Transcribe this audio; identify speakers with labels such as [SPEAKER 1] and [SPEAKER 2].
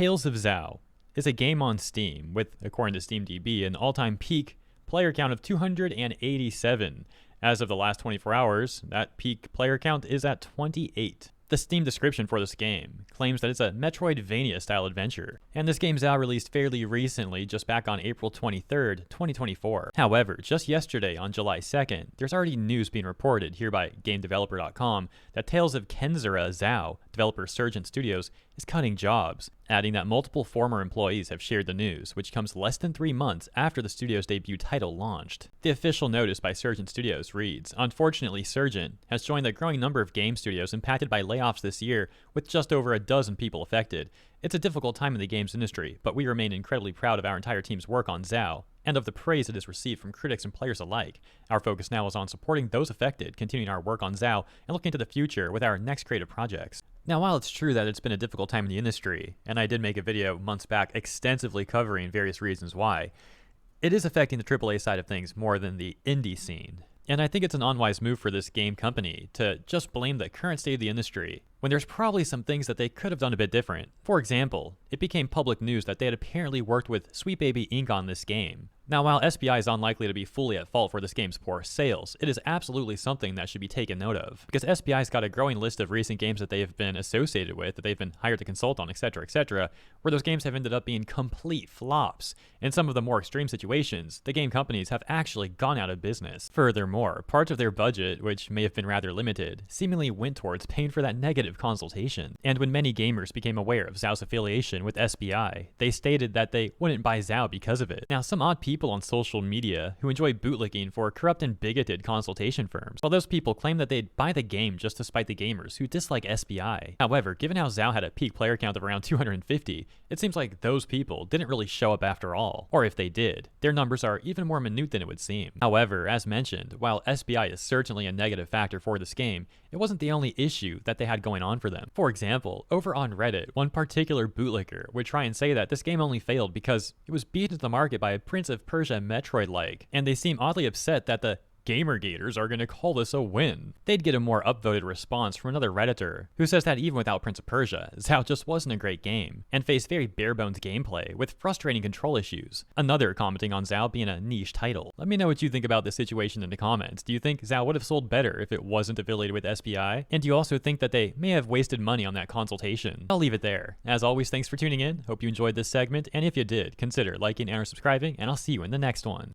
[SPEAKER 1] Tales of Zhao is a game on Steam with, according to SteamDB, an all-time peak player count of 287. As of the last 24 hours, that peak player count is at 28. The Steam description for this game claims that it's a Metroidvania-style adventure, and this game's out released fairly recently, just back on April 23rd, 2024. However, just yesterday, on July 2nd, there's already news being reported here by GameDeveloper.com that Tales of Kenzer, Zhao, developer Surgent Studios, is cutting jobs, adding that multiple former employees have shared the news, which comes less than 3 months after the studio's debut title launched. The official notice by Surgent Studios reads, "Unfortunately, Surgent has joined the growing number of game studios impacted by layoffs this year, with just over a dozen people affected. It's a difficult time in the games industry, but we remain incredibly proud of our entire team's work on Zhao, and of the praise it has received from critics and players alike. Our focus now is on supporting those affected, continuing our work on Zhao, and looking to the future with our next creative projects." Now, while it's true that it's been a difficult time in the industry, and I did make a video months back extensively covering various reasons why, it is affecting the AAA side of things more than the indie scene. And I think it's an unwise move for this game company to just blame the current state of the industry, when there's probably some things that they could have done a bit different. For example, it became public news that they had apparently worked with Sweet Baby Inc. on this game. Now, while SBI is unlikely to be fully at fault for this game's poor sales, it is absolutely something that should be taken note of, because SBI's got a growing list of recent games that they have been associated with, that they've been hired to consult on, etc., where those games have ended up being complete flops. In some of the more extreme situations, the game companies have actually gone out of business. Furthermore, parts of their budget, which may have been rather limited, seemingly went towards paying for that negative consultation. And when many gamers became aware of Zhao's affiliation with SBI, they stated that they wouldn't buy Zhao because of it. Now, some odd people on social media who enjoy bootlicking for corrupt and bigoted consultation firms, while those people claim that they'd buy the game just to spite the gamers who dislike SBI. However, given how Zhao had a peak player count of around 250, it seems like those people didn't really show up after all. Or if they did, their numbers are even more minute than it would seem. However, as mentioned, while SBI is certainly a negative factor for this game, it wasn't the only issue that they had going on for them. For example, over on Reddit, one particular bootlicker would try and say that this game only failed because it was beaten to the market by a Prince of Persia Metroid-like, and they seem oddly upset that the Gamergaters are going to call this a win. They'd get a more upvoted response from another Redditor who says that even without Prince of Persia, Zhao just wasn't a great game, and faced very bare-bones gameplay with frustrating control issues. Another commenting on Zhao being a niche title. Let me know what you think about this situation in the comments. Do you think Zhao would have sold better if it wasn't affiliated with SBI? And do you also think that they may have wasted money on that consultation? I'll leave it there. As always, thanks for tuning in. Hope you enjoyed this segment, and if you did, consider liking and subscribing, and I'll see you in the next one.